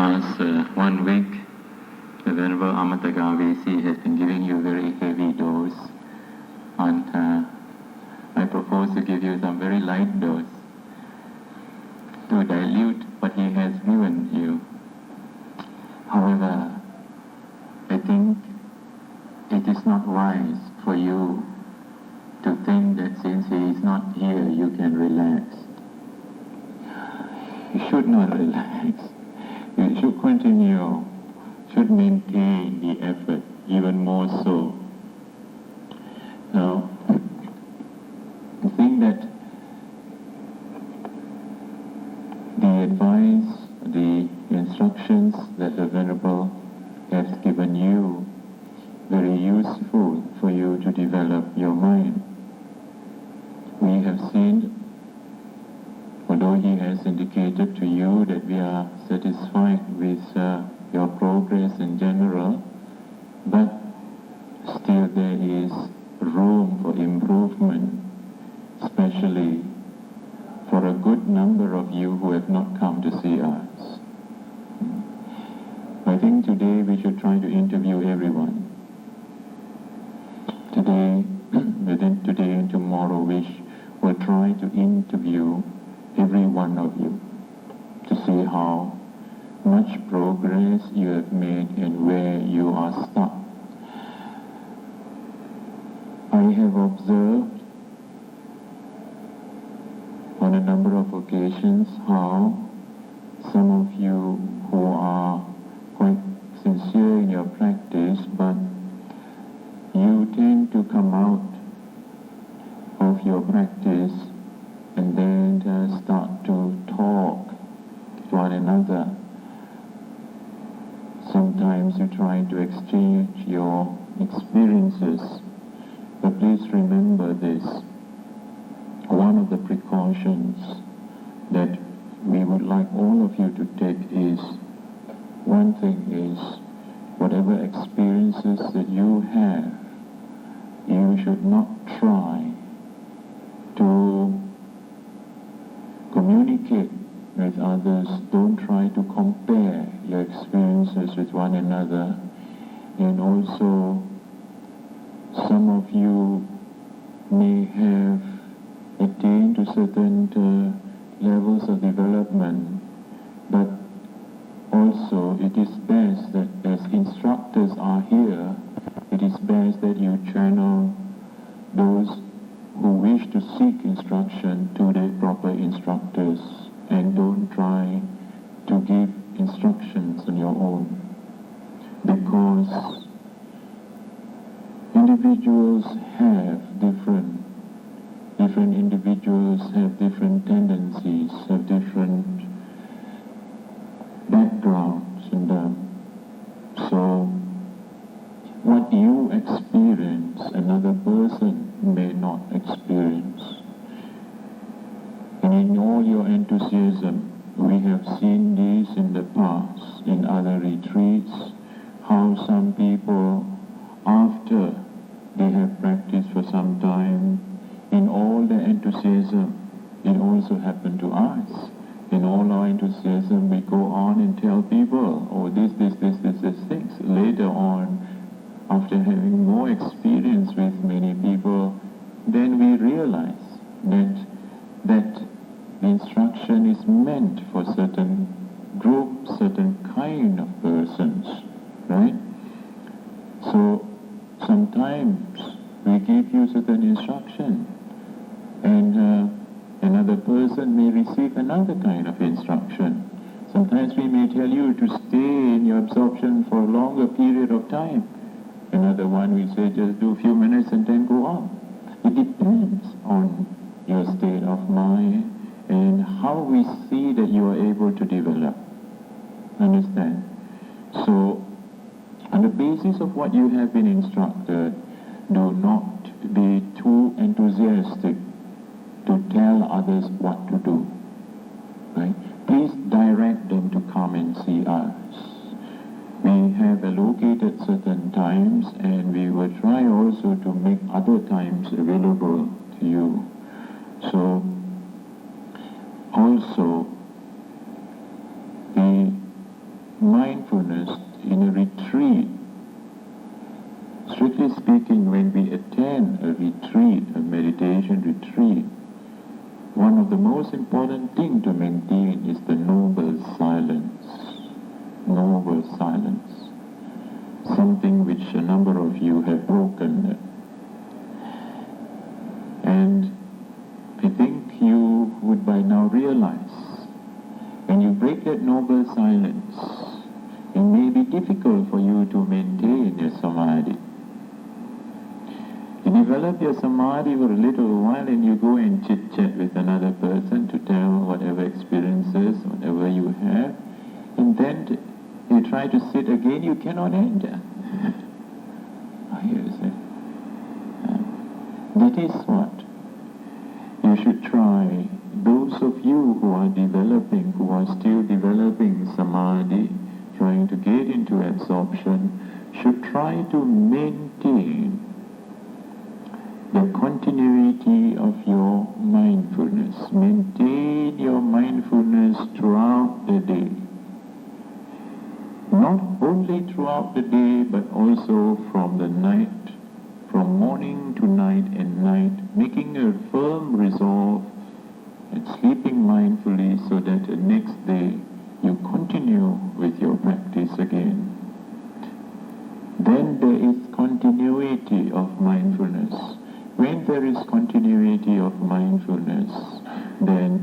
last 1 week, the Venerable Amatagavesi has been giving you very heavy dose, and I propose to give you some very light dose to dilute what he has given you. However, I think it is not wise for you to think that since he is not here, you can relax. You should not relax. You should continue, should maintain the effort, even more so. Now, I think that the advice, the instructions that the Venerable has given you, very useful for you to develop your mind. We have seen, although he has indicated to you that we are satisfied with your progress in general, but still there is room for improvement, especially for a good number of you who have not come to see us. I think today we should try to interview everyone. Today, within today and tomorrow, we will try to interview every one of you to see how much progress you have made and where you are stuck. I have observed on a number of occasions how some of you who are quite sincere in your practice, but you tend to come out of your practice and then start to talk to one another. Sometimes you try to exchange your experiences, but please remember this. One of the precautions that we would like all of you to take is, one thing is, whatever experiences that you have, you should not try to communicate with others. Don't try to compare your experiences with one another. And also, some of you may have attained to certain levels of development, but also it is best that as instructors are here, it is best that you channel those who wish to seek instruction to the proper instructors, and don't try to give instructions on your own, because individuals have different individuals have different tendencies, have different backgrounds, and so what you experience, another person may not experience. And in all your enthusiasm, we have seen this in the past, in other retreats, how some people, after they have practiced for some time, in all their enthusiasm, it also happened to us. In all our enthusiasm, we go on and tell people, oh, this things. Later on, after having more experience with many people, then we realize that the instruction is meant for certain groups, certain kind of persons, right? So sometimes we give you certain instruction, and another person may receive another kind of instruction. Sometimes we may tell you to stay in your absorption for a longer period of time. Another one we say just do a few minutes and then go on. It depends on your state of mind and how we see that you are able to develop. Understand? So, on the basis of what you have been instructed, do not be too enthusiastic to tell others what to do. Right? Please direct them to come and see us. We have allocated certain times, and we will try also to make other times available to you. So, also, the mindfulness in a retreat. Strictly speaking, when we attend a retreat, a meditation retreat, one of the most important things to maintain is the noble silence. Noble silence. Something which a number of you have broken. And I think you would by now realize, when you break that noble silence, it may be difficult for you to maintain your samadhi. You develop your samadhi for a little while and you go and chit-chat with another person to tell whatever experiences, whatever you have, and then you try to sit again, you cannot enter. That is what you should try. Those of you who are developing, who are still developing samadhi, trying to get into absorption, should try to maintain the continuity of your mindfulness. Maintain your mindfulness throughout the day. Not only throughout the day, but also from the night, from morning to night and night, making a firm resolve and sleeping mindfully so that the next day you continue with your practice again. Then there is continuity of mindfulness. When there is continuity of mindfulness, then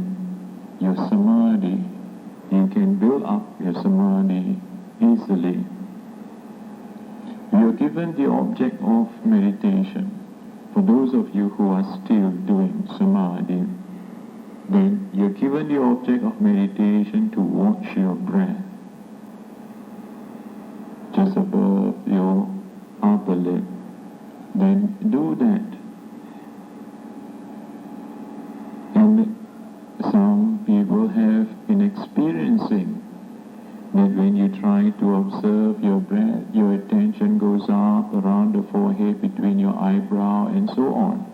your samadhi, you can build up your samadhi easily. You are given the object of meditation. For those of you who are still doing samadhi, then you're given the object of meditation to watch your breath just above your upper lip. Then do that. And some people have been experiencing that when you try to observe your breath, your attention goes up around the forehead, between your eyebrow, and so on.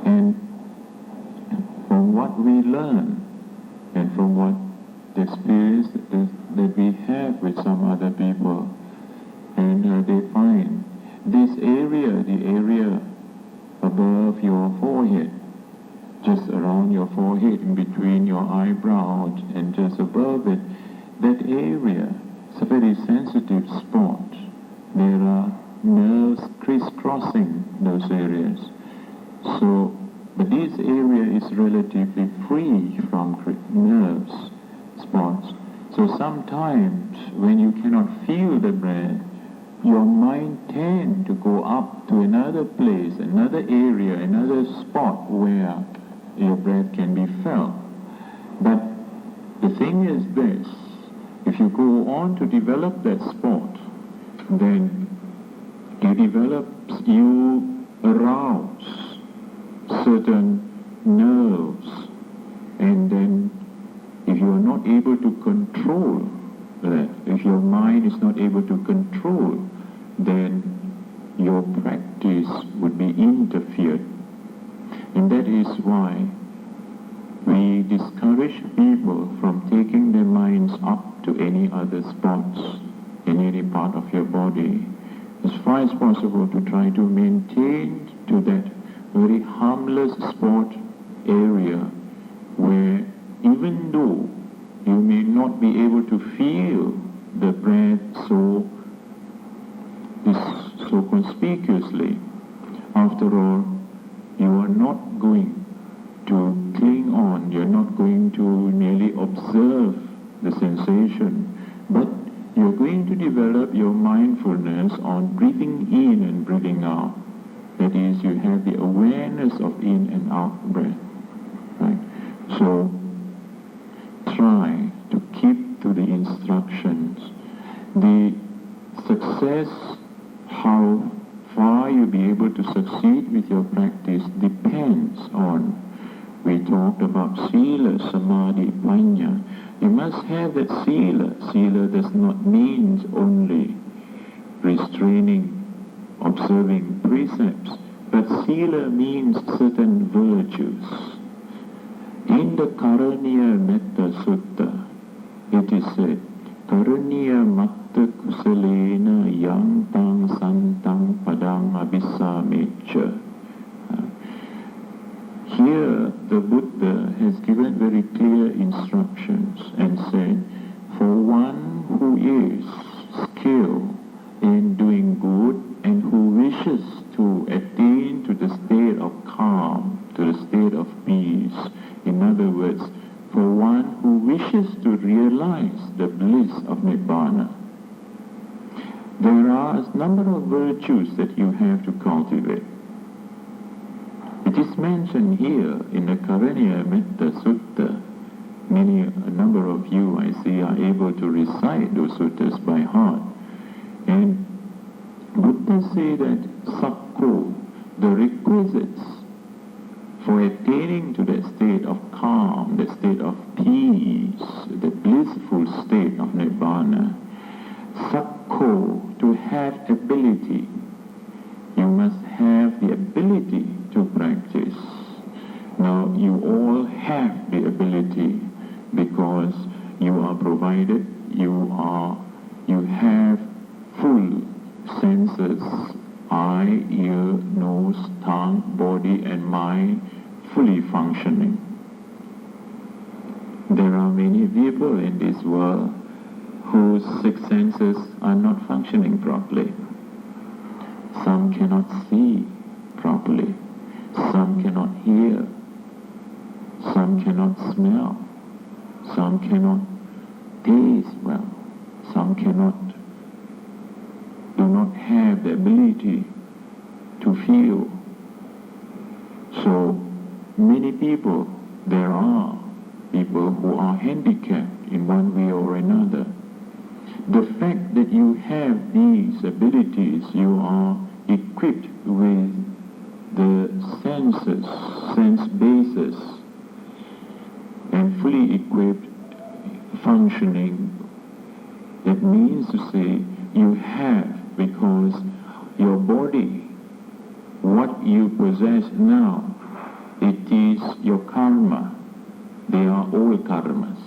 And from what we learn, and from what the experience that we have with some other people, and they find this area, the area above your forehead, just around your forehead, in between your eyebrow and just above it, that area is a very sensitive spot. There are nerves crisscrossing those areas. So, but this area is relatively free from nerves, spots. So sometimes when you cannot feel the breath, your mind tends to go up to another place, another area, another spot where your breath can be felt. But the thing is this, if you go on to develop that spot, then you arouse certain nerves, and then if you are not able to control that, if your mind is not able to control, then your practice would be interfered. And that is why we discourage people from taking their minds up to any other spots in any part of your body. As far as possible, to try to maintain to that very harmless spot area where, even though you may not be able to feel the breath so conspicuously, after all, you are not going to cling on, you're not going to merely observe the sensation, but you're going to develop your mindfulness on breathing in and breathing out. That is, you have the awareness of in and out breath. Right? So, try to keep to the instructions. The success, how far you'll be able to succeed with your practice depends on, we talked about sila, samadhi, panya. You must have that sila. Sila does not mean only restraining, observing precepts, but sila means certain virtues. In the Karaniya Metta Sutta, it is said, Karaniya matta kusalena yang tang santang padang abhisamecha. Here the Buddha has given very clear instructions and said, for one who is skilled in doing good and who wishes to attain to the state of calm, to the state of peace, in other words, for one who wishes to realize the bliss of Nibbana, there are a number of virtues that you have to cultivate. It is mentioned here in the Karaniya Metta Sutta. A number of you, I see, are able to recite those suttas by heart. And Buddha said that Sakko, the requisites for attaining to that state of calm, the state of peace, the blissful state of Nibbana, Sakko, to have ability. You must have the ability to practice. Now, you all have the ability because you are provided, you have full senses, eye, ear, nose, tongue, body and mind fully functioning. There are many people in this world whose six senses are not functioning properly. Some cannot see properly, some cannot hear, some cannot smell, some cannot taste well, some do not have the ability to feel. So many people, there are people who are handicapped in one way or another. The fact that you have these abilities, you are equipped with the senses, sense bases, and fully equipped, functioning, that means to say you have, because your body, what you possess now, it is your karma. They are all karmas.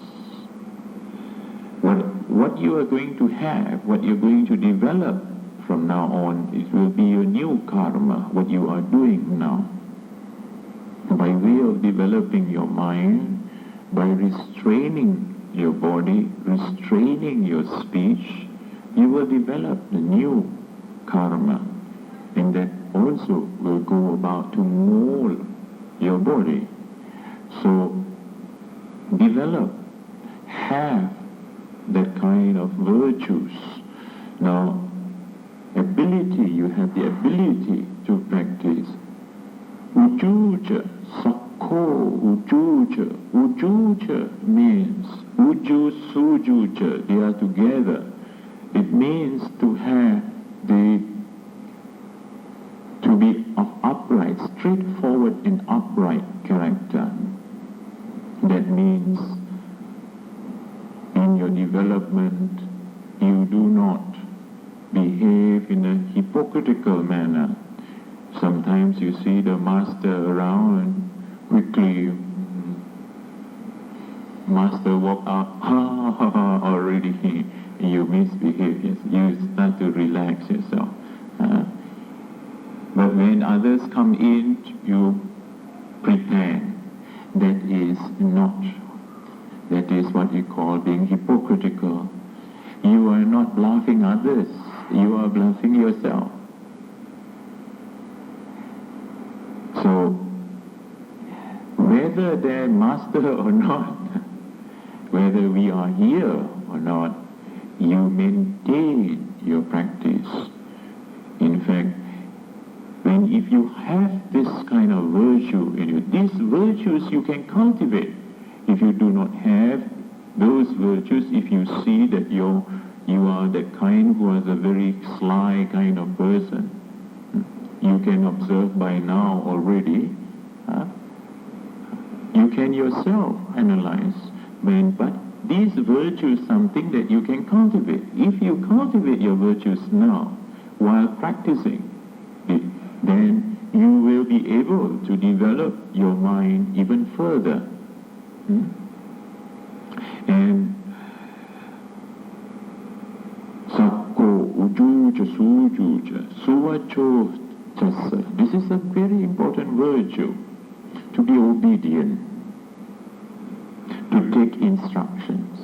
What you are going to have, what you're going to develop from now on, it will be your new karma, what you are doing now. By way of developing your mind, by restraining your body, restraining your speech, you will develop the new karma. And that also will go about to mold your body. So, develop, have that kind of virtues. Now, ability, you have the ability to practice. Ujuja, sakko, ujuja. Ujuja means, uju, sujuja, they are together. It means to have to be of upright, straightforward and upright character. That means in your development, you do not behave in a hypocritical manner. Sometimes you see the master around, quickly, master walk up, already you misbehave, yes. You start to relax yourself. But when others come in, you pretend. That is not. That is what you call being hypocritical. You are not bluffing others, you are bluffing yourself. So, whether they're master or not, whether we are here or not, you maintain your practice. In fact, if you have this kind of virtue in you, these virtues you can cultivate. If you do not have those virtues, if you see that you are the kind who is a very sly kind of person, you can observe by now already, you can yourself analyze. But these virtues something that you can cultivate. If you cultivate your virtues now, while practicing it, then you will be able to develop your mind even further. And Sakoja Sujuja, Suvacho Tassa. This is a very important virtue, to be obedient, to take instructions.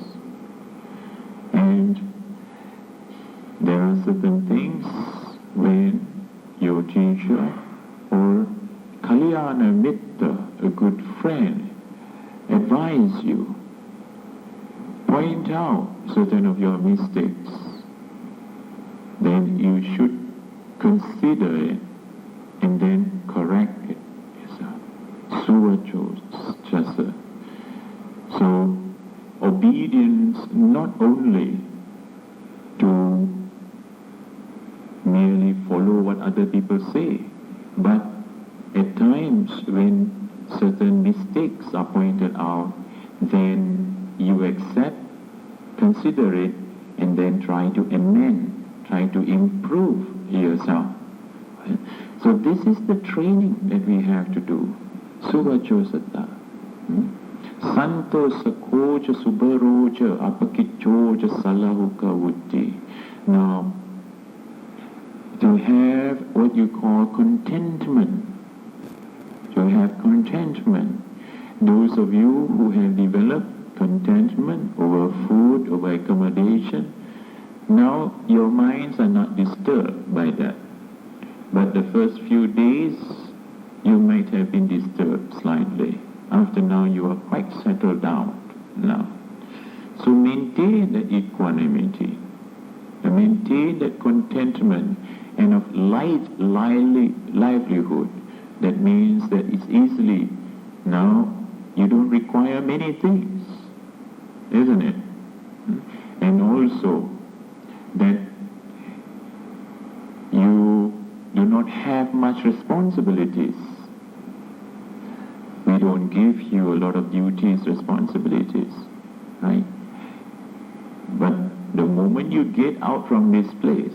And there are certain things when your teacher or Kalyana Mitta, a good friend, advise you, point out certain of your mistakes, then you should consider it and then correct it. Suvacho Chasa. So, obedience not only to merely follow what other people say, but at times when certain mistakes are pointed out, then you accept, consider it, and then try to amend, try to improve yourself. So this is the training that we have to do. Suvacho Satta. Santo Sakoja Subaroja Apakichoja Salahuka Vutti. Now, to have what you call contentment, those of you who have developed contentment over food, over accommodation, now your minds are not disturbed by that. But the first few days, you might have been disturbed slightly. After now, you are quite settled down now. So maintain that equanimity, maintain that contentment and of livelihood. That means that it's easily, now you don't require many things, isn't it? And also that you do not have much responsibilities. We don't give you a lot of duties, responsibilities, right? But the moment you get out from this place,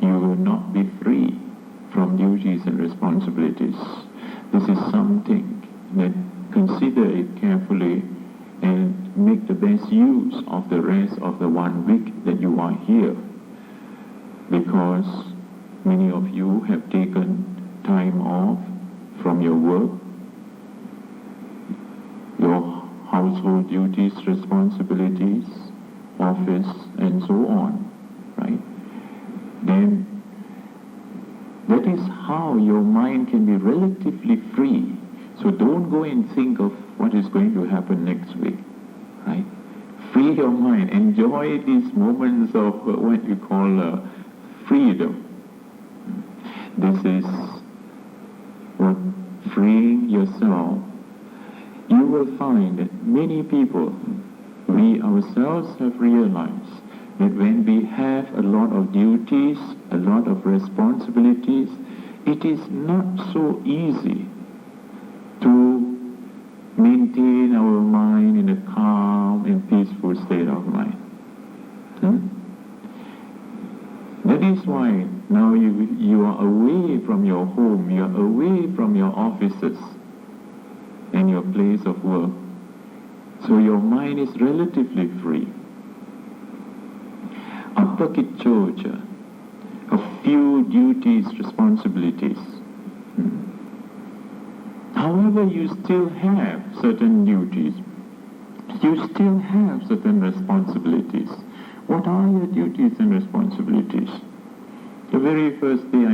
you will not be free from duties and responsibilities. This is something that consider it carefully and make the best use of the rest of the 1 week that you are here. Because many of you have taken time off from your work, your household duties, responsibilities, office, and so on, right? Then that is how your mind can be relatively free. So don't go and think of what is going to happen next week, right? Free your mind. Enjoy these moments of what you call freedom. This is what freeing yourself. You will find that many people, we ourselves have realized that when we have a lot of duties, a lot of responsibilities, it is not so easy to maintain our mind in a calm and peaceful state of mind. That is why now you are away from your home, you are away from your offices and your place of work. So your mind is relatively free. Apakichoja, a few duties, responsibilities. However, you still have certain duties. You still have certain responsibilities. What are your duties and responsibilities? The very first day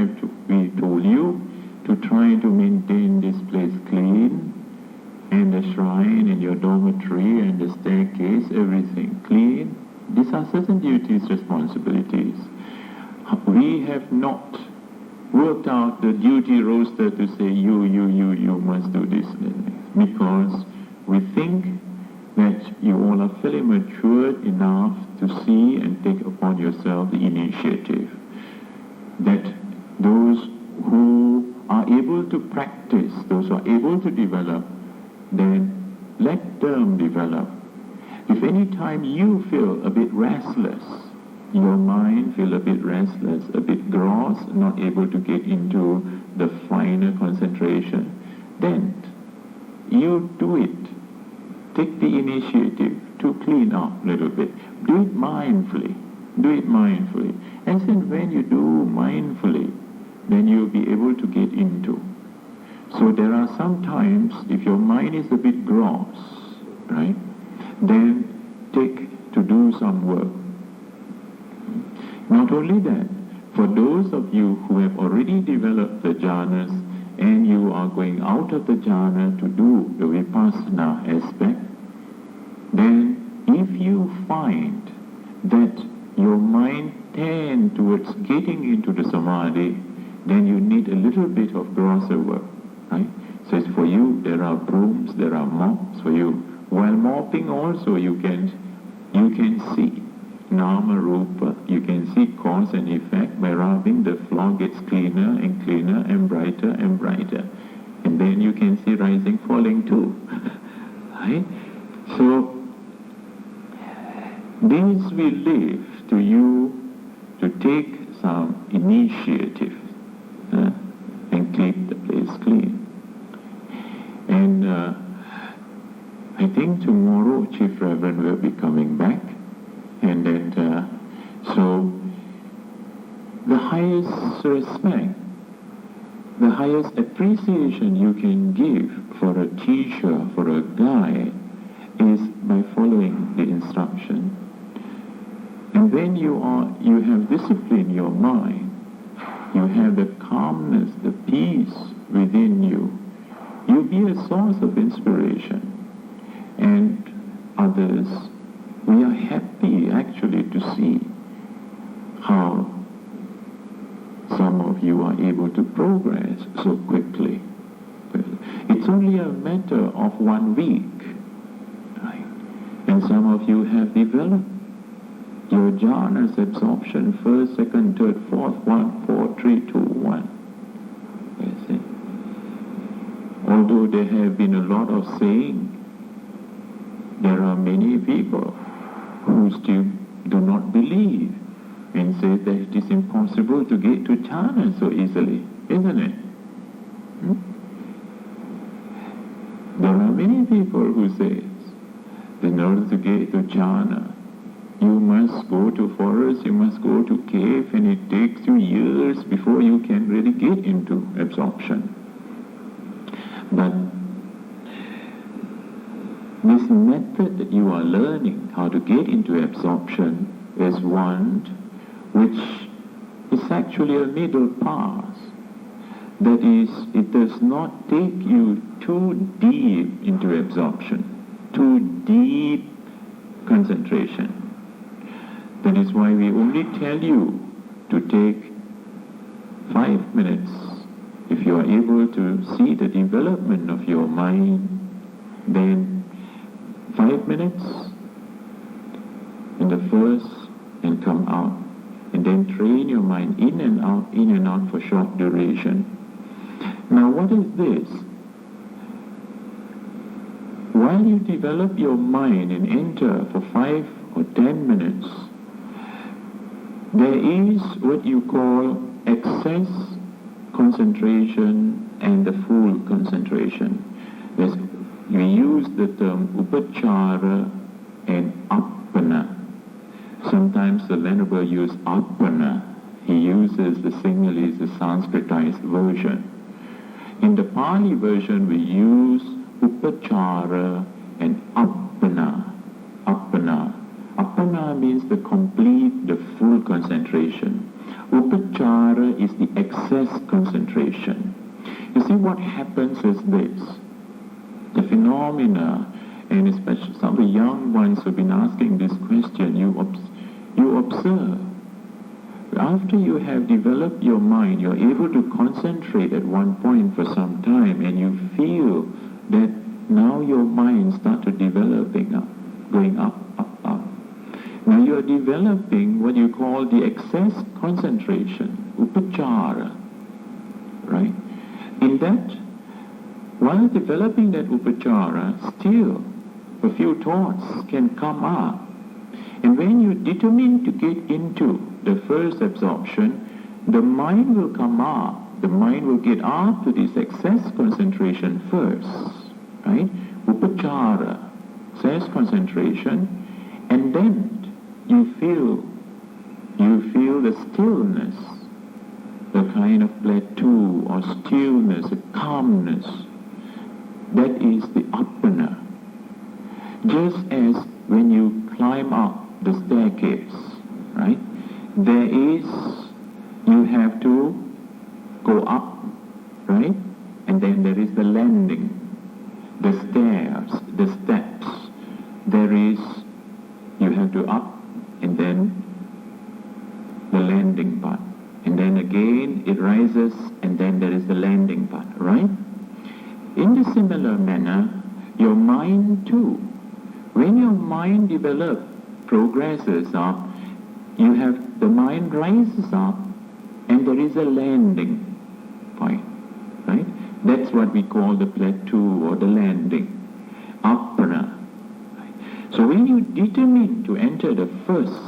we told you to try to maintain this place clean, and the shrine and your dormitory and the staircase, everything clean. These are certain duties, responsibilities. We have not worked out the duty roster to say you must do this, because we think that you all are fairly matured enough to see and take upon yourself the initiative. That those who are able to practice, those who are able to develop, then let them develop. If any time you feel a bit restless, your mind feel a bit restless, a bit gross, not able to get into the finer concentration, then you do it. Take the initiative to clean up a little bit. Do it mindfully. Do it mindfully. And then when you do mindfully, then you'll be able to get into. So there are some times, if your mind is a bit gross, right, then take to do some work. Not only that, for those of you who have already developed the jhanas and you are going out of the jhana to do the vipassana aspect, then if you find that your mind tends towards getting into the samadhi, then you need a little bit of grosser work, right? So it's for you, there are brooms, there are mops for you. While mopping also you can see nama rupa, you can see cause and effect. By rubbing, the floor gets cleaner and cleaner and brighter and brighter. And then you can see rising, falling too. Right? So this will leave to you to take some initiative and keep the place clean. And I think tomorrow Chief Reverend will be coming back. And then, so the highest respect, the highest appreciation you can give for a teacher, for a guide, is by following the instruction. And when you have discipline your mind, you have the calmness, the peace within you, you'll be a source of inspiration. And others, we are happy actually to see how some of you are able to progress so quickly. It's only a matter of 1 week, right? And some of you have developed your jhanas absorption, first, second, third, fourth, 1, 4, 3, 2, 1. You see? Although there have been a lot of saying, there are many people who still do not believe and say that it is impossible to get to jhana so easily, isn't it? There are many people who say, in order to get to jhana, you must go to forest, you must go to cave, and it takes you years before you can really get into absorption. But this method that you are learning how to get into absorption is one which is actually a middle path. That is, it does not take you too deep into absorption, too deep concentration. That is why we only tell you to take 5 minutes. If you are able to see the development of your mind, then 5 minutes in the first and come out. And then train your mind in and out for short duration. Now what is this? While you develop your mind and enter for 5 or 10 minutes, there is what you call excess concentration and the full concentration. We use the term upachara and appana. Sometimes the Venerable uses appana. He uses the Sinhalese, the Sanskritized version. In the Pali version, we use upachara and appana. Appana. Appana means the complete, the full concentration. Upachara is the excess concentration. You see, what happens is this. The phenomena, and especially some of the young ones who've been asking this question, you observe. After you have developed your mind, you're able to concentrate at one point for some time, and you feel that now your mind starts to developing up, going up, up, up. Now you're developing what you call the excess concentration, upachara, right? In that, while developing that upachara, still a few thoughts can come up. And when you determine to get into the first absorption, the mind will come up. The mind will get up to this excess concentration first, right? Upachara, excess concentration, and then you feel You feel the stillness, the kind of plateau or stillness, a calmness. That is the appana. Just as when you climb up the staircase, right? You have to go up, right? And then there is the landing, the stairs, the steps. You have to up, and then the landing part. And then again it rises, and then there is the landing part, right? In the similar manner, your mind too. When your mind develops, progresses up, the mind rises up, and there is a landing point, right? That's what we call the plateau or the landing, appana. So when you determine to enter the first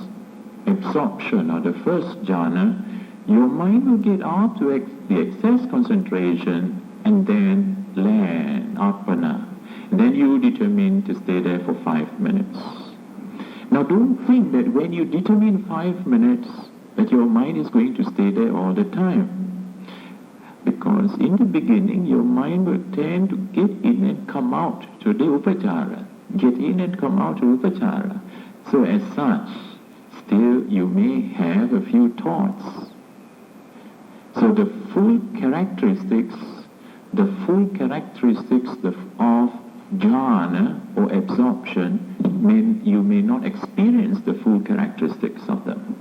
absorption or the first jhana, your mind will get up to the excess concentration and then land, appana. And then you determine to stay there for 5 minutes. Now don't think that when you determine 5 minutes that your mind is going to stay there all the time. Because in the beginning your mind will tend to get in and come out to the upachara. Get in and come out to upachara. So as such, still you may have a few thoughts. So the full characteristics of jhana or absorption, you may not experience the full characteristics of them.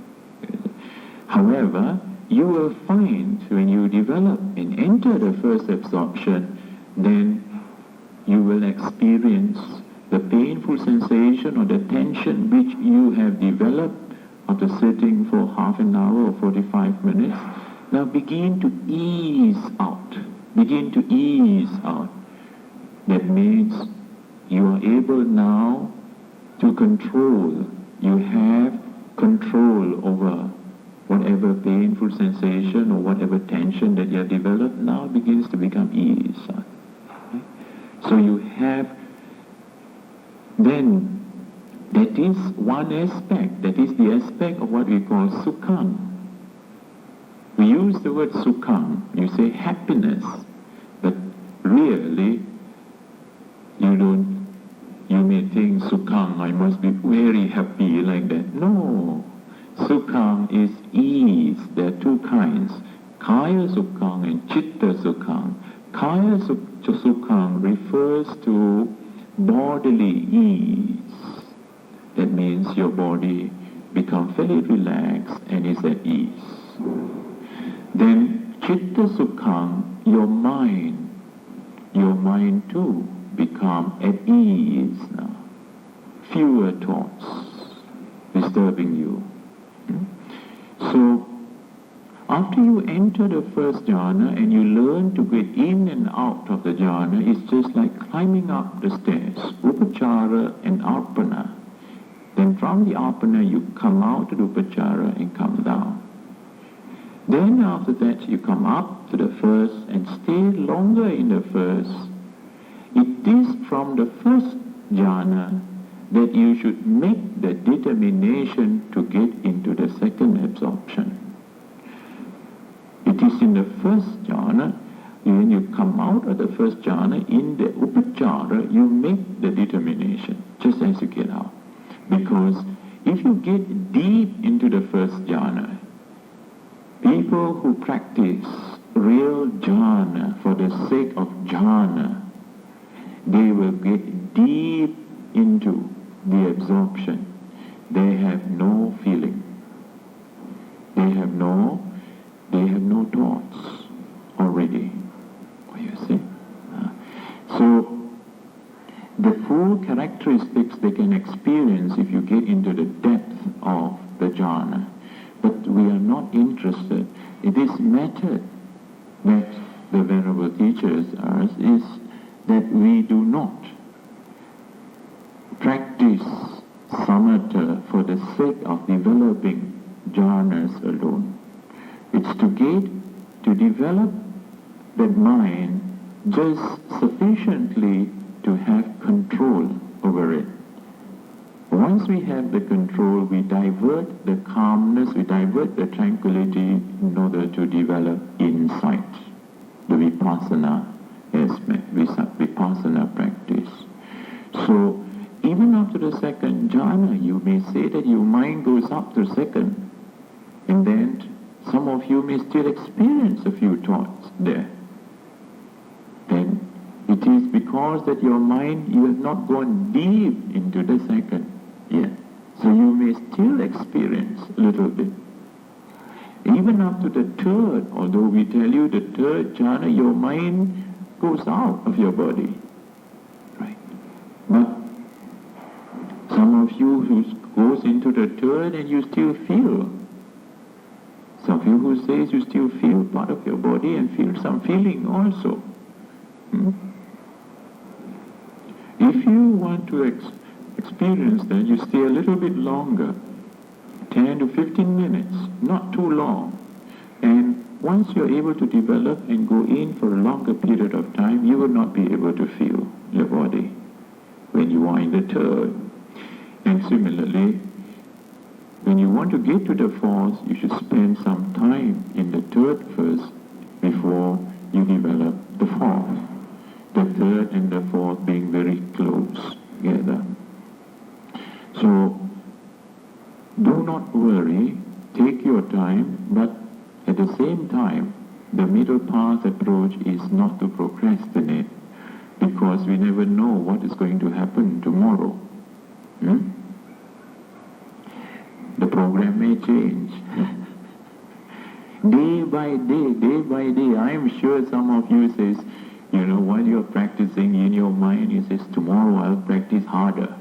However, you will find when you develop and enter the first absorption, then you will experience the painful sensation or the tension which you have developed after sitting for half an hour or 45 minutes. Now begin to ease out. Begin to ease out. That means you are able now to control. You have control over whatever painful sensation or whatever tension that you have developed now begins to become ease. Okay? So you have, then that is one aspect. That is the aspect of what we call sukham. We use the word sukham. You say happiness, but really you may think sukham, I must be very happy like that. No, sukham is ease. There are two kinds, kaya sukham and chitta sukham. Kaya sukham refers to bodily ease. That means your body becomes very relaxed and is at ease. Then chitta sukham, your mind too become at ease now. Fewer thoughts disturbing you. So after you enter the first jhana and you learn to get in and out of the jhana, it's just like climbing up the stairs, upachara and arpana. Then from the arpana you come out to the upachara and come down. Then after that you come up to the first and stay longer in the first. It is from the first jhana that you should make the determination to get into the second absorption. It is in the first jhana, when you come out of the first jhana, in the upachara, you make the determination, just as you get out. Because if you get deep into the first jhana, people who practice real jhana for the sake of jhana, they will get deep into the absorption. They have no feeling. They have no thoughts already. You see? So the full characteristics they can experience if you get into the depth of the jhana. But we are not interested. This method that the Venerable teaches us is that we do not practice samatha for the sake of developing jhanas alone. It's to develop the mind just sufficiently to have control over it. once we have the control, we divert the calmness, we divert the tranquility in order to develop insight, the vipassana aspect, vipassana practice. So, even after the second jhana, you may say that your mind goes up to second, and then some of you may still experience a few thoughts there. Then it is because that your mind, you have not gone deep into the second yet. So you may still experience a little bit. Even after the third, although we tell you the third jhana, your mind goes out of your body. Right? But some of you who goes into the third and you still feel. Some of you who says you still feel part of your body and feel some feeling also. If you want to experience that, you stay a little bit longer, 10 to 15 minutes, not too long. And once you're able to develop and go in for a longer period of time, you will not be able to feel your body when you are in the third. And similarly, when you want to get to the fourth, you should spend some time in the third first before you develop the fourth. The third and the fourth being very close together. So, do not worry, take your time, but at the same time, the middle path approach is not to procrastinate, because we never know what is going to happen tomorrow. The program may change. Day by day, I am sure some of you says, while you're practicing in your mind, you says, tomorrow I'll practice harder.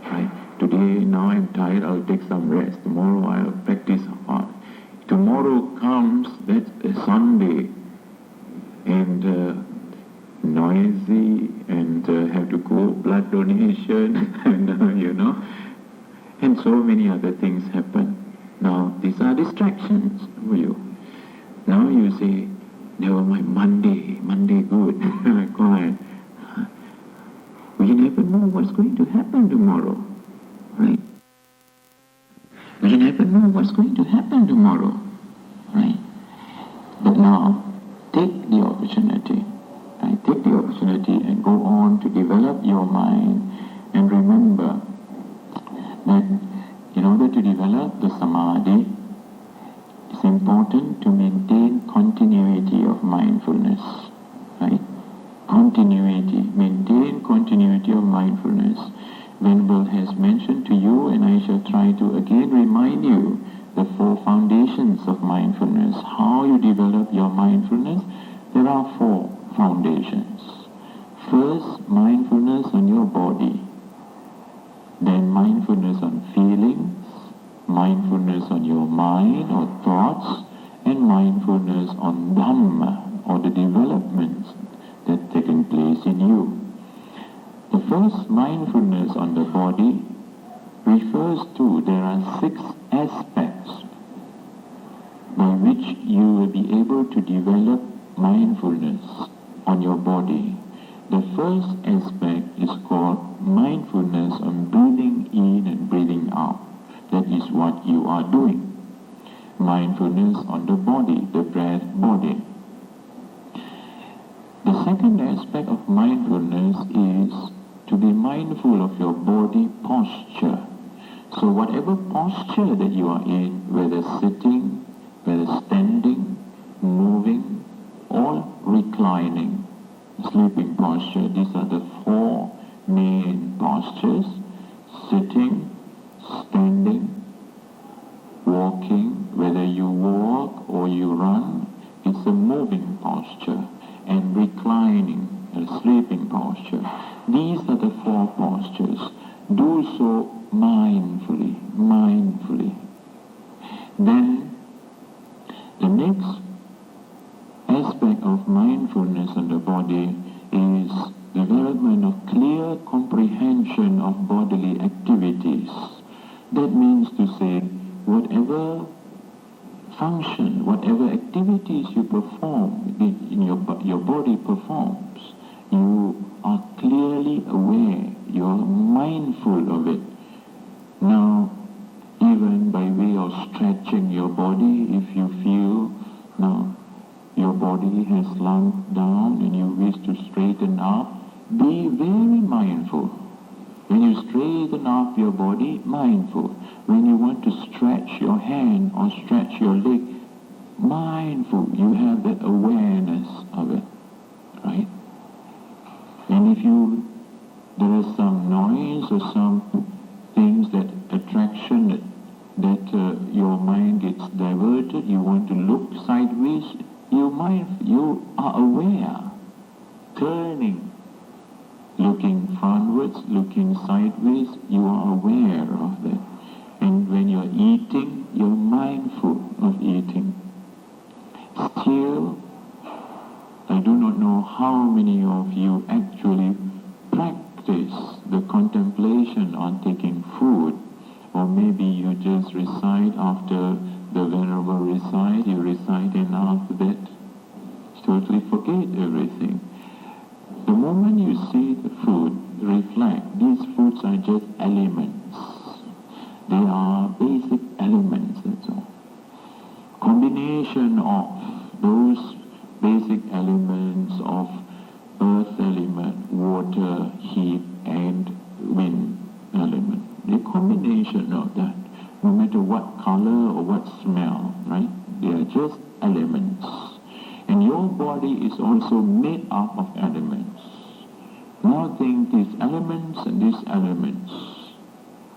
Right? Today, now I'm tired, I'll take some rest. Tomorrow I'll practice hard. Tomorrow comes, that's a Sunday, and noisy, and have to go blood donation, and and so many other things happen. Now, these are distractions for you. Now you say, never mind, Monday good, quiet. We never know what's going to happen tomorrow, right? We never know what's going to happen tomorrow, right? But now, take the opportunity, right? Take the opportunity and go on to develop your mind, and remember that in order to develop the samadhi, it's important to maintain continuity of mindfulness, right? Maintain continuity of mindfulness. Venerable has mentioned to you, and I shall try to again remind you, the four foundations of mindfulness. How you develop your mindfulness? There are four foundations. First, mindfulness on your body. Then mindfulness on feelings, mindfulness on your mind or thoughts, and mindfulness on Dhamma, or the developments that taken place in you. The first, mindfulness on the body, refers to there are 6 aspects by which you will be able to develop mindfulness on your body. The first aspect is called mindfulness on breathing in and breathing out. That is what you are doing. Mindfulness on the body, the breath body. The second aspect of mindfulness is to be mindful of your body posture. So whatever posture that you are in, whether sitting, whether standing, moving, or reclining, sleeping posture, these are the 4 main postures: sitting, standing, walking, whether you walk or you run, it's a moving posture, and reclining, a sleeping posture. These are the 4 postures. Do so mindfully. Then, the next aspect of mindfulness on the body is development of clear comprehension of bodily activities. That means to say, whatever function, whatever activities you perform, in your body performs, you are clearly aware, you are mindful of it. Now, even by way of stretching your body, if you feel now your body has slumped down and you wish to straighten up, be very mindful. When you straighten up your body, mindful. When you want to stretch your hand or stretch your leg, mindful. You have that awareness of it, right? And if there is some noise or some things that attraction that your mind gets diverted, you want to look sideways, you are aware, turning, looking frontwards, looking sideways, you are aware of that. And when you're eating, you're mindful of eating. Still, I do not know how many of you actually practice the contemplation on taking food, or maybe you just recite after the Venerable recite, you recite and after that totally forget everything. The moment you see the food, reflect, these foods are just elements. They are basic elements, that's all. Combination of those basic elements of earth element, water, heat, and wind element. The combination of that, no matter what color or what smell, right? They are just elements. And your body is also made up of elements. Now think these elements and these elements,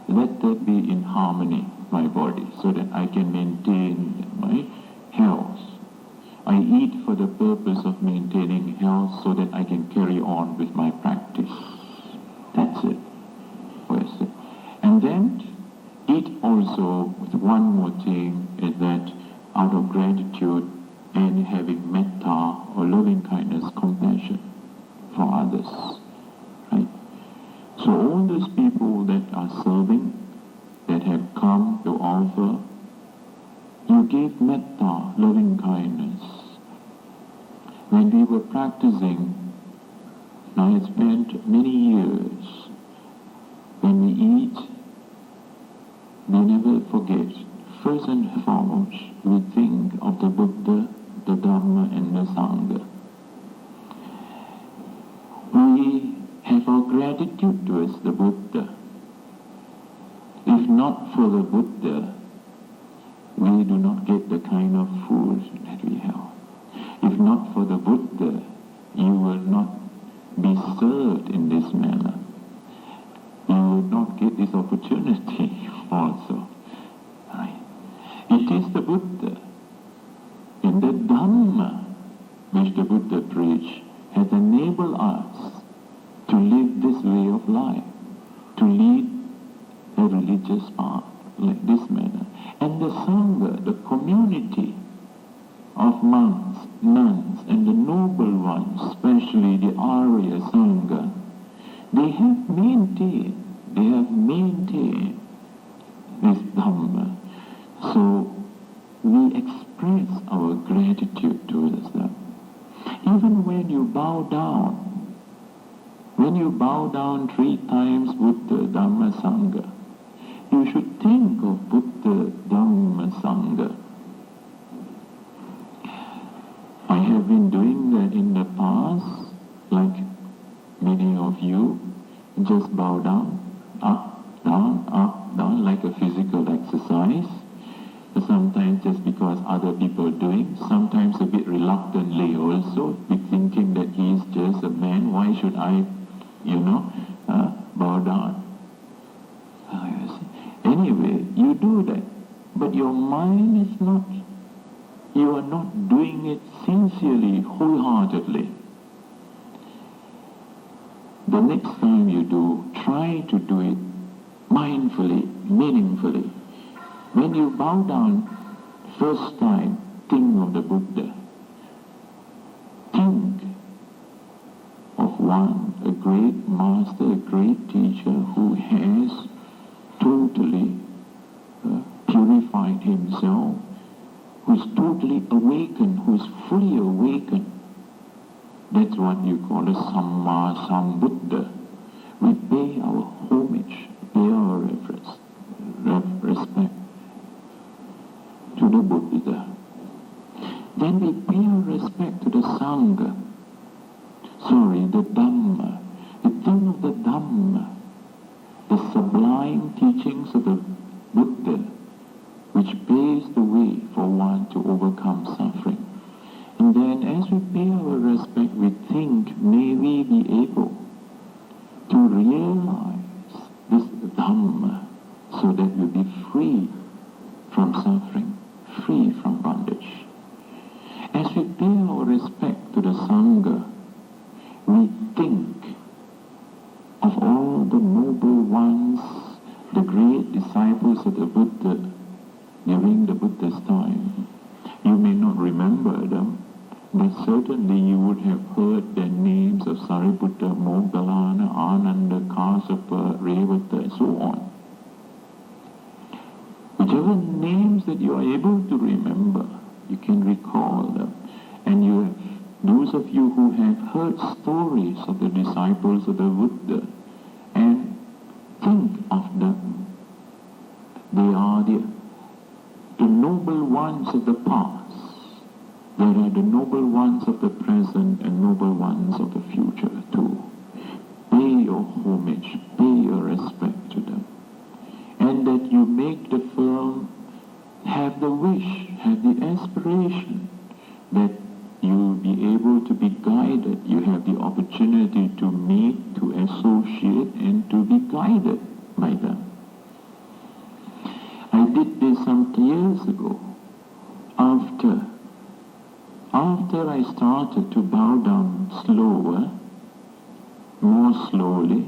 let that be in harmony, my body, so that I can maintain my health. I eat for the purpose of maintaining health so that I can carry on with my practice. That's it. And then eat also with one more thing, is that out of gratitude and having metta or loving kindness, compassion for others. Right? So all those people that are serving, that have come to offer, you give metta, loving kindness. When we were practicing, I had spent many years, when we eat, we never forget. First and foremost, we think of the Buddha, the Dhamma, and the Sangha. We have our gratitude towards the Buddha. If not for the Buddha, we do not get the kind of food that we have. If not for the Buddha, you will not be served in this manner. You will not get this opportunity also. Right? It is the Buddha and the Dhamma which the Buddha preached has enabled us to live this way of life, to lead a religious path like this manner. And the Sangha, the community of monks, nuns, and the noble ones, especially the Arya Sangha, they have maintained this Dhamma. So we express our gratitude towards them. Even when you bow down 3 times Buddha, Dhamma, Sangha, you should think of Buddha, Dhamma, Sangha. I have been doing that in the past, like many of you, just bow down, up, down, like a physical exercise. Sometimes just because other people doing, sometimes a bit reluctantly also, thinking that he is just a man, why should I, bow down? Anyway, you do that, but your mind is not, you are not doing it sincerely, wholeheartedly. The next time you do, try to do it mindfully, meaningfully. When you bow down first time, think of the Buddha. Think of one, a great master, a great teacher who has totally purified himself, who is totally awakened, who is fully awakened. That's what you call a Samma Sambuddha. We pay our homage, pay our reverence. Then we pay our respect to the Sangha, the Dhamma, the thing of the Dhamma, the sublime teachings of the Buddha, which paves the way for one to overcome suffering. And then as we pay our respect, we think, may we be able to realize this Dhamma so that we'll be free from suffering, free from bondage. As we pay our respect to the Sangha, we think of all the noble ones, the great disciples of the Buddha during the Buddha's time. You may not remember them, but certainly you would have heard the names of Sariputta, Moggallana, Ananda, Kassapa, Revata, and so on. Whichever names that you are able to remember, you can recall them. And those of you who have heard stories of the disciples of the Buddha and think of them, they are the noble ones of the past. There are the noble ones of the present and noble ones of the future too. Pay your homage, pay your respect to them. And that you make the firm have the wish, have the aspiration that you will be able to be guided. You have the opportunity to meet, to associate, and to be guided by them. I did this some years ago. After I started to bow down slower, more slowly,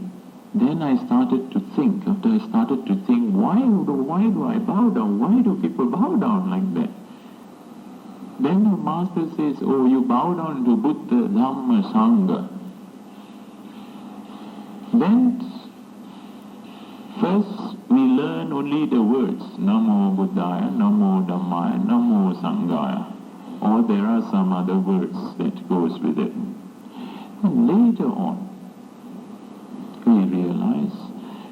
then I started to think, why do I bow down? Why do people bow down like that? Then the master says, oh, you bow down to Buddha, Dhamma, Sangha. Then first we learn only the words, Namo Buddhaya, Namo Dhammaya, Namo Sanghaya. Or there are some other words that goes with it. And later on, we realize,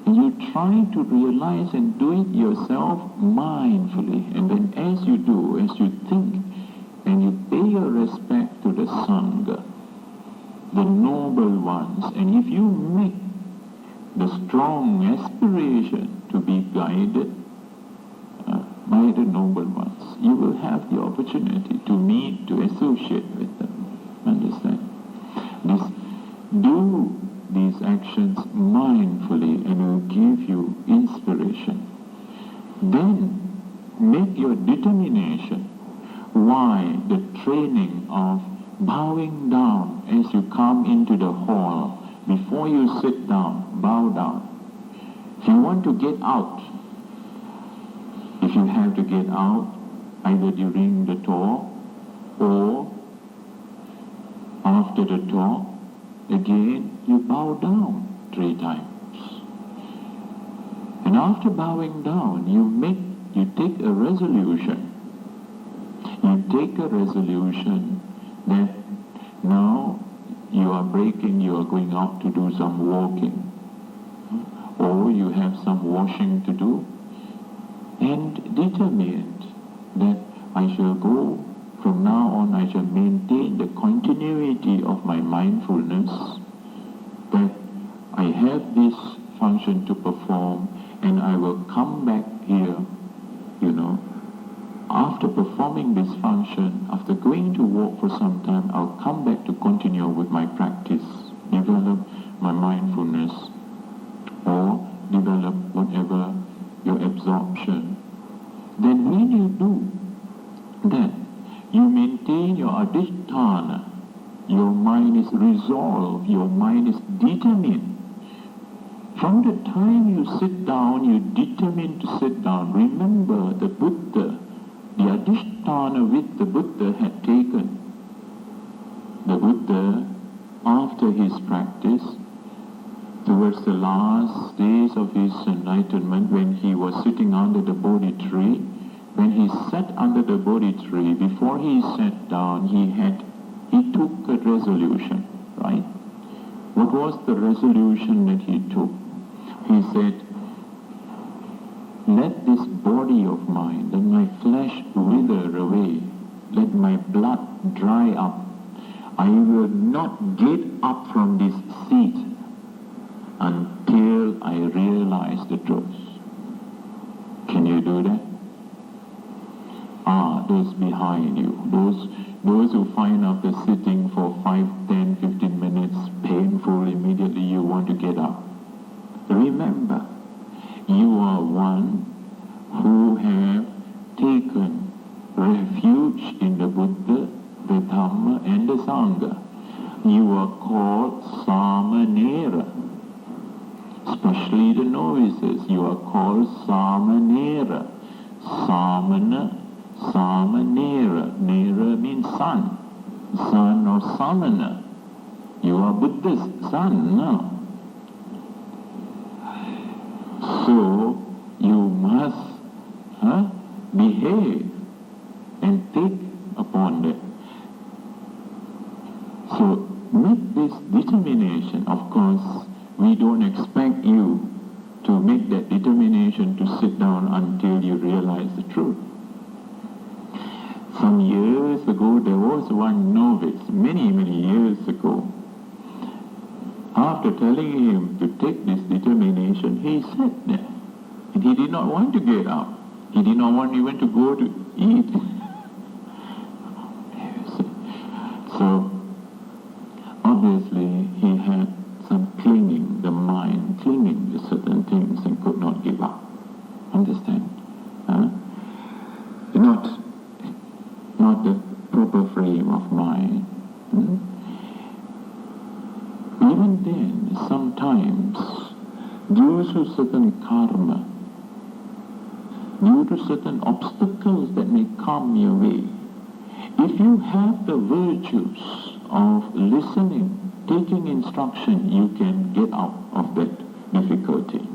and you try to realize and do it yourself mindfully. And then as you do, as you think, and you pay your respect to the Sangha, the noble ones, and if you make the strong aspiration to be guided by the noble ones, you will have the opportunity to meet, to associate with them. Understand? Do these actions mindfully and it will give you inspiration. Then make your determination. Why the training of bowing down as you come into the hall, before you sit down, bow down. If you want to get out, if you have to get out, either during the talk or after the talk, again you bow down 3 times. And after bowing down, you take a resolution. You take a resolution that now you are going out to do some walking, or you have some washing to do, and determined that I shall go, from now on I shall maintain the continuity of my mindfulness, that I have this function to perform, and I will come back here, after performing this function, after going to walk for some time, I'll come back to continue with my practice, develop my mindfulness, or develop whatever your absorption. Then when you do that, you maintain your adhisthana, your mind is resolved, your mind is determined. From the time you sit down, you determine to sit down. Remember the Buddha, the adhisthana with the Buddha had taken. The Buddha, after his practice, towards the last days of his enlightenment, when he was sitting under the Bodhi tree, when he sat under the Bodhi tree, before he sat down, he took a resolution, right? What was the resolution that he took? He said, let this body of mine, let my flesh wither away, let my blood dry up. I will not get up from this seat until I realize the truth. Can you do that? Those behind you, those who find after sitting for 5, 10, 15 minutes painful, immediately you want to get up. Remember, you are one who have taken refuge in the Buddha, the Dhamma and the Sangha. You are called Samanera. Especially the novices, you are called Samanera. Samana, Samanera. Nera means son. Son or Samana. You are Buddha's son now. So, you must behave and take upon that. So, make this determination. Of course, we don't expect you to make that determination to sit down until you realize the truth. Some years ago, there was one novice, many years ago. After telling him to take this determination, he sat there. And he did not want to get up. He did not want even to go to eat. So, obviously, he had some clinging, the mind clinging to certain things and could not give up. Understand? Not the proper frame of mind. Even then, sometimes, due to certain karma, due to certain obstacles that may come your way, if you have the virtues of listening, taking instruction, you can get out of that difficulty.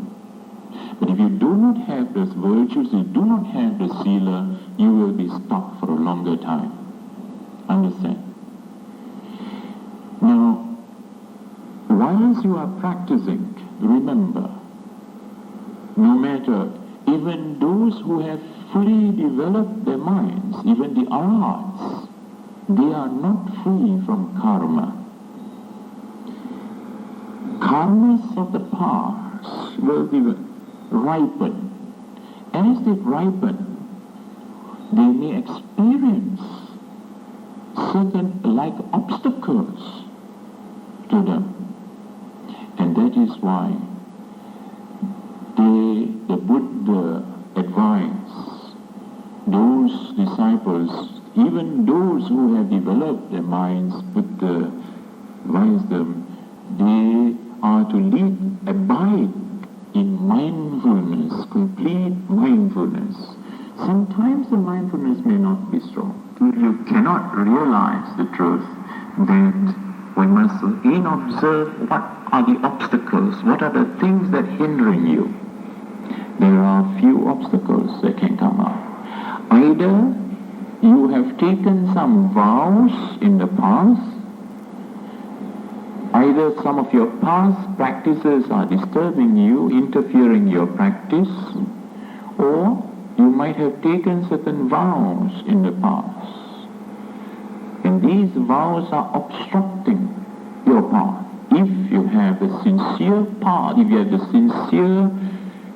But if you do not have those virtues, you do not have the sila, you will be stuck for a longer time. Understand? Now, whilst you are practicing, remember, no matter, even those who have fully developed their minds, even the arahats, they are not free from karma. Karmas of the past will ripen. As they ripen, they may experience certain like obstacles to them. And that is why the Buddha advised those disciples, even those who have developed their minds, Buddha advised them, they are to abide in mindfulness, complete mindfulness. Sometimes the mindfulness may not be strong. If you cannot realize the truth, then we must again observe what are the obstacles, what are the things that hindering you. There are few obstacles that can come up. Either you have taken some vows in the past, either some of your past practices are disturbing you, interfering your practice, or you might have taken certain vows in the past. And these vows are obstructing your path. If you have a sincere path, if you have the sincere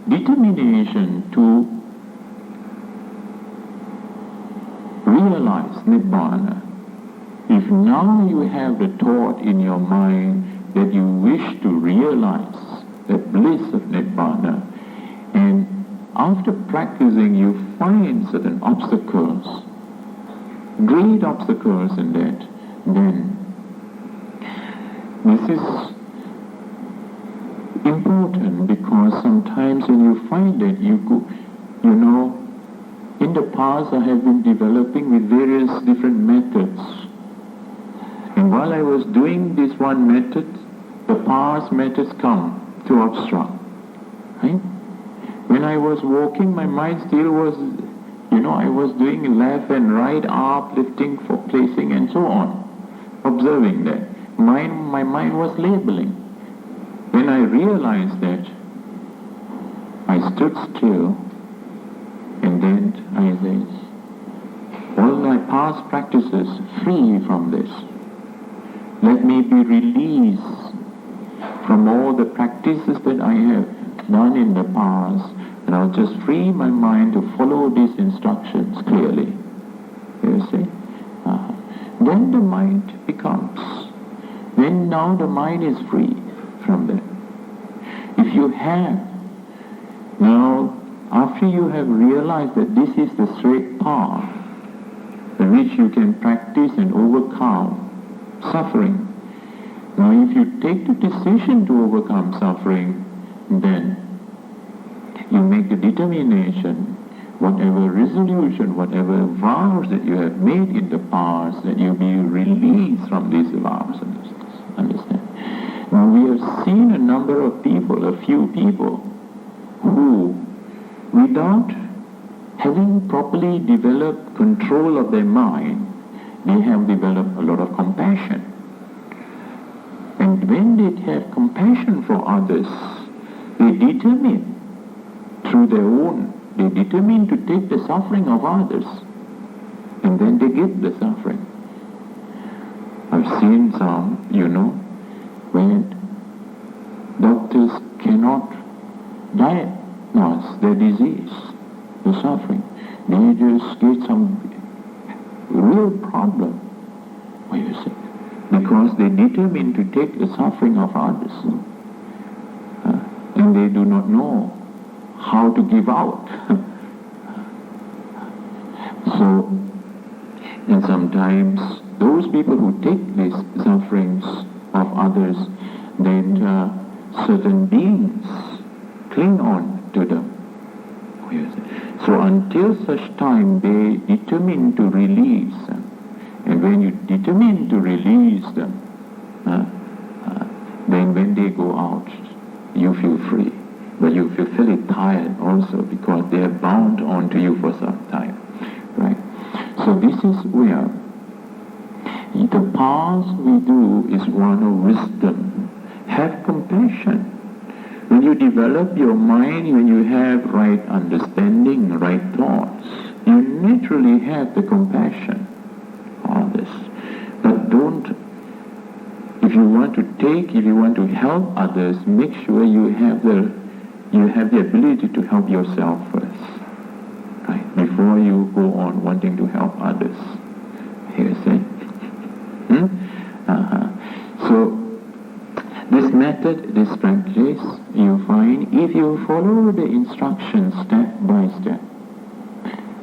determination to realize Nibbana, if now you have the thought in your mind that you wish to realize the bliss of Nibbana, and after practicing you find certain obstacles, great obstacles in that, then this is important, because sometimes when you find that in the past I have been developing with various different methods. And while I was doing this one method, the past methods come to obstruct. Right? When I was walking, my mind still was, I was doing left and right, uplifting, for placing and so on. Observing that. My mind was labeling. When I realized that, I stood still, and then I said, all my past practices free from this. Let me be released from all the practices that I have done in the past, and I'll just free my mind to follow these instructions clearly. You see? Then the mind then now the mind is free from that. If you have, now after you have realized that this is the straight path in which you can practice and overcome suffering, now if you take the decision to overcome suffering, then you make the determination, whatever resolution, whatever vows that you have made in the past, that you be released from these vows. Understand? Now we have seen a number of people, a few people, who, without having properly developed control of their mind, they have developed a lot of compassion. And when they have compassion for others, they determine they determine to take the suffering of others, and then they give the suffering. I've seen some, when doctors cannot diagnose their disease, the suffering, they just get some real problem, because they determine to take the suffering of others, and they do not know how to give out. So, and sometimes those people who take these sufferings of others, then certain beings cling on to them. So until such time they determine to release them. And when you determine to release them, then when they go out, you feel free. But you feel fairly tired also because they are bound onto you for some time. Right? So this is where the path we do is one of wisdom. Have compassion. When you develop your mind, when you have right understanding, right thoughts, you naturally have the compassion on this. But if you want to help others, make sure you have the ability to help yourself first, right? Before you go on wanting to help others. You see? So this method, this practice, you find if you follow the instructions step by step,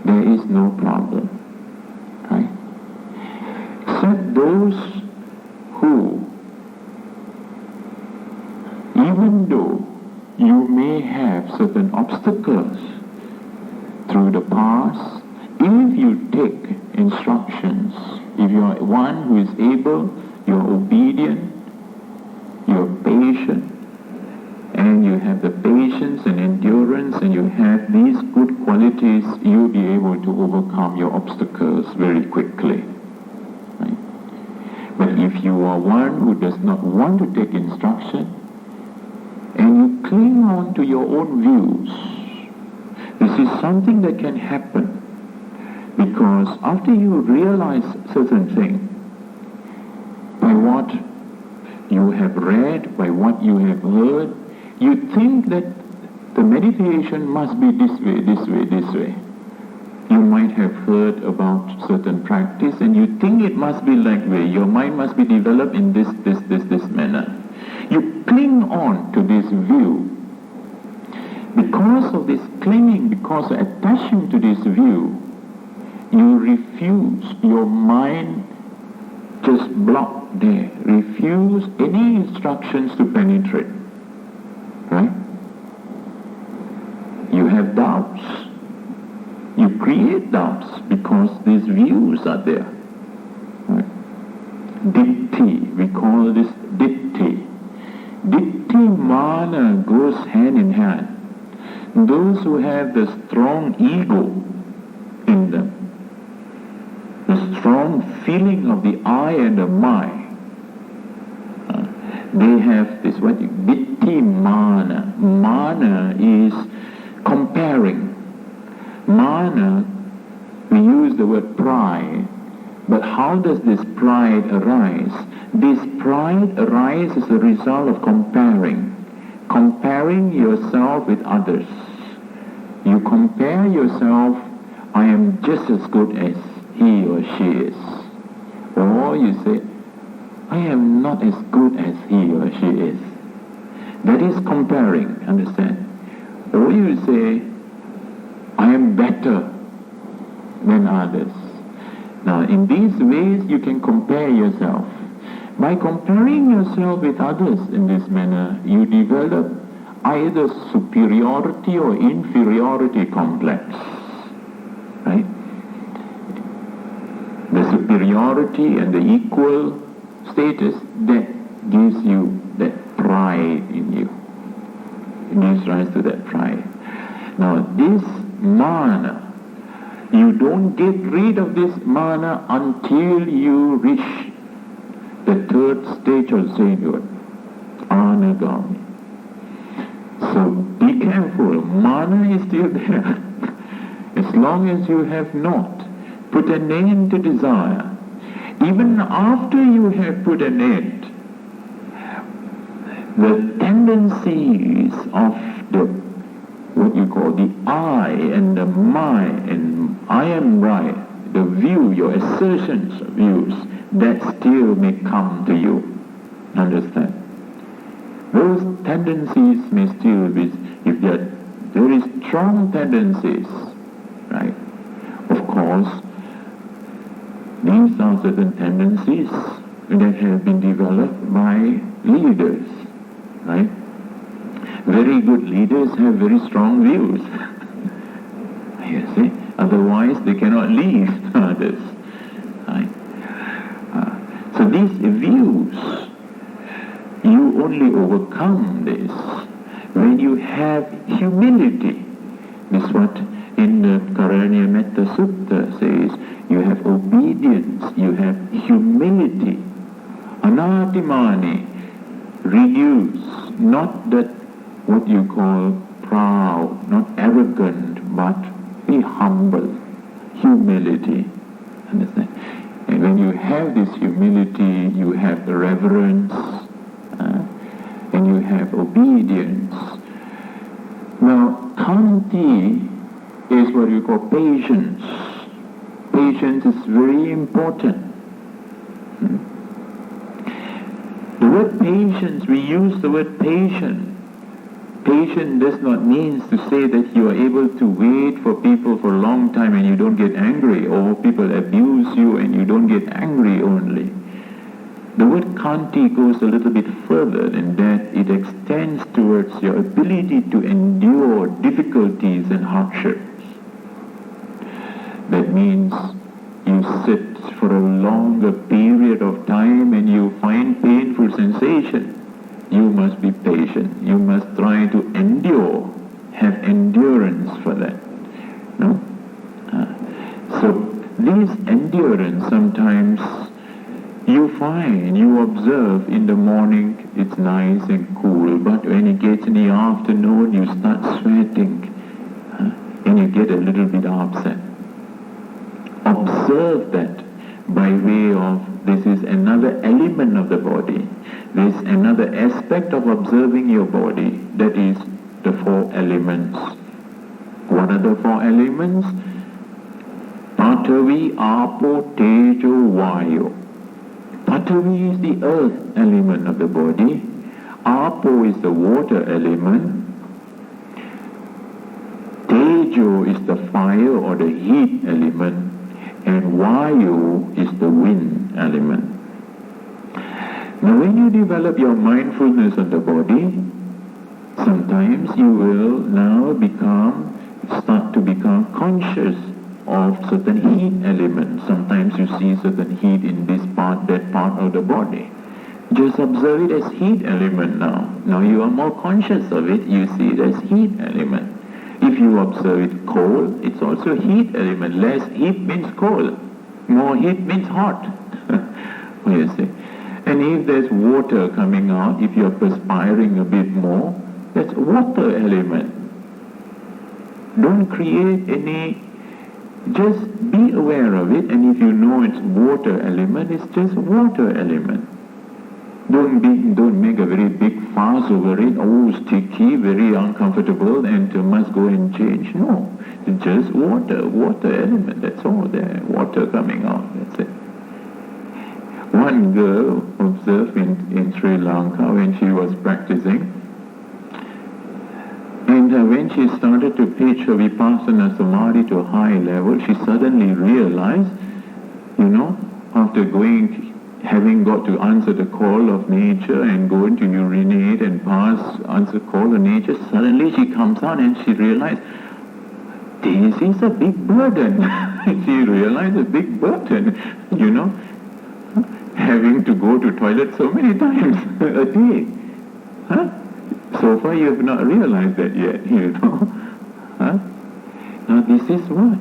there is no problem, right? Except those who, even though you may have certain obstacles through the past, if you take instructions, if you are one who is able, you are obedient, you are patient, and you have the patience and endurance, and you have these good qualities, you'll be able to overcome your obstacles very quickly. Right? But if you are one who does not want to take instruction, and you cling on to your own views, this is something that can happen, because after you realize certain things, by what you have read, by what you have heard, you think that the meditation must be this way, this way, this way. You might have heard about certain practice and you think it must be like way. Your mind must be developed in this manner. You cling on to this view. Because of this clinging, because of attaching to this view, you refuse, your mind just blocked there, refuse any instructions to penetrate. Right? You have doubts. You create doubts because these views are there. Right? Ditti, we call this ditti. Ditti mana goes hand in hand. Those who have the strong ego in them, the strong feeling of the I and the my, they have this what ditti mana. Mana is comparing. Mana, we use the word pride. But how does this pride arise? This pride arises as a result of comparing yourself with others. You compare yourself, I am just as good as he or she is. Or you say, I am not as good as he or she is. That is comparing, understand? Or you say, I am better than others. Now, in these ways, you can compare yourself. By comparing yourself with others in this manner, you develop either superiority or inferiority complex. Right? The superiority and the equal status, that gives you that pride in you. It gives rise to that pride. Now, this mana, you don't get rid of this mana until you reach the third stage of sainthood, anagami. So be careful, mana is still there. As long as you have not put an end to desire, even after you have put an end, the tendencies of the what you call the I and the my and I am right, the view, your assertions of views, that still may come to you. Understand? Those tendencies may still be, if they are very strong tendencies, right? Of course, these are certain tendencies that have been developed by leaders, right? Very good leaders have very strong views. You see? Otherwise, they cannot lead others. Right? So these views, you only overcome this when you have humility. This is what in the Karaniya Metta Sutta says. You have obedience, you have humility. Anatimani, reduce, not that what you call proud, not arrogant, but be humble. Humility. Understand? And when you have this humility, you have reverence, and you have obedience. Now, khanti is what you call patience. Patience is very important. The word patience, we use the word patient. Patient does not mean to say that you are able to wait for people for a long time and you don't get angry, or people abuse you and you don't get angry only. The word khanti goes a little bit further than that. It extends towards your ability to endure difficulties and hardships. That means you sit for a longer period of time and you find painful sensation. You must be patient. You must try to endure, have endurance for that. No? So this endurance sometimes you find, you observe in the morning it's nice and cool, but when it gets in the afternoon you start sweating and you get a little bit upset. Observe that by way of, this is another element of the body. There is another aspect of observing your body, that is the four elements. What are the four elements? Patavi, Apo, Tejo, Vayu. Patavi is the earth element of the body. Apo is the water element. Tejo is the fire or the heat element. And Vayu is the wind element. Now when you develop your mindfulness on the body, sometimes you will now start to become conscious of certain heat elements. Sometimes you see certain heat in this part, that part of the body. Just observe it as heat element now. Now you are more conscious of it, you see it as heat element. If you observe it cold, it's also heat element. Less heat means cold. More heat means hot. You see. And if there's water coming out, if you're perspiring a bit more, that's water element. Don't create any Just be aware of it, and if you know it's water element, it's just water element. Don't make a very big fuss over it. Oh, sticky, very uncomfortable, and must go and change. No, it's just water element. That's all there. Water coming out. That's it. One girl observed in Sri Lanka when she was practicing, and when she started to pitch her vipassana samadhi to a high level, she suddenly realized, after having got to answer the call of nature and going to urinate and answer call of nature, suddenly she comes out and she realized, this is a big burden. She realized a big burden, having to go to toilet so many times a day. So far you have not realized that yet, Now this is what?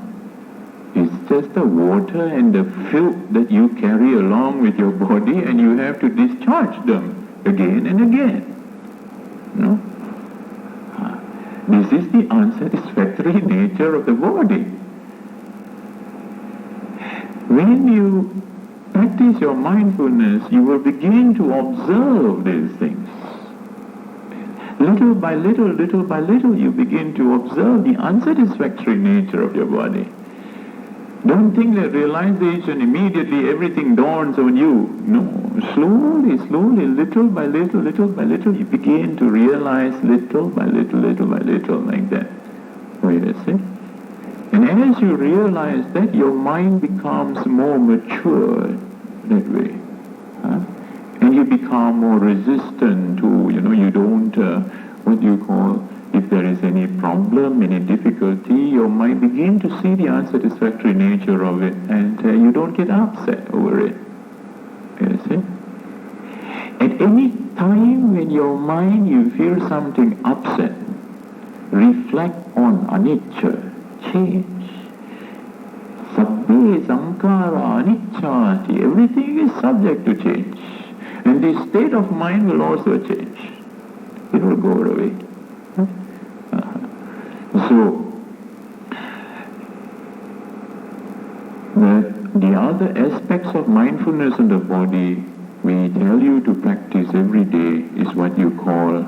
It's just the water and the filth that you carry along with your body, and you have to discharge them again and again. This is the unsatisfactory nature of the body. When you practice your mindfulness, you will begin to observe these things. Little by little, you begin to observe the unsatisfactory nature of your body. Don't think that realization, immediately everything dawns on you. No, slowly, little by little, you begin to realize little by little like that. Wait a second. And as you realize that, your mind becomes more mature that way. And you become more resistant to, you don't, if there is any problem, any difficulty, your mind begin to see the unsatisfactory nature of it, and you don't get upset over it. You see? At any time when your mind, you feel something upset, reflect on anicca, change. Sabbe sankara anicchati. Everything is subject to change. And the state of mind will also change. It will go away. So, the other aspects of mindfulness in the body we tell you to practice every day is what you call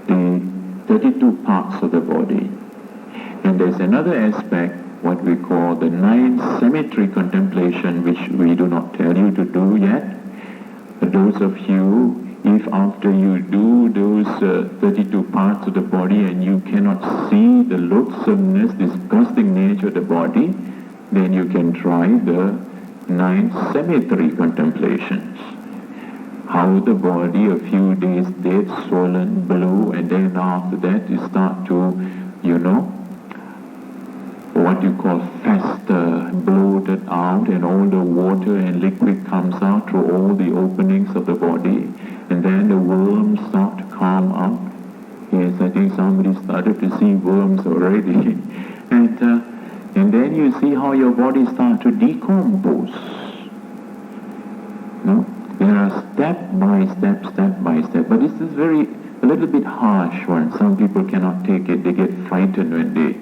the 32 parts of the body. And there's another aspect, what we call the 9 symmetry contemplation, which we do not tell you to do yet. But those of you, if after you do those 32 parts of the body and you cannot see the loathsomeness, disgusting nature of the body, then you can try the 9 symmetry contemplations. How the body a few days dead, swollen, blue, and then after that you start to, what you call fester, bloated out, and all the water and liquid comes out through all the openings of the body, and then the worms start to come up. Yes, I think somebody started to see worms already. And then you see how your body starts to decompose. No? There are step by step, but this is a little bit harsh one. Some people cannot take it. They get frightened when they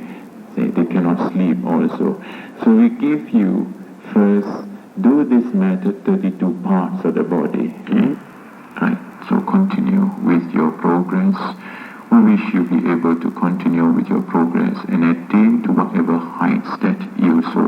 cannot sleep also. So we give you first, do this method, 32 parts of the body. Right, so continue with your progress. We wish you be able to continue with your progress and attain to whatever heights that you so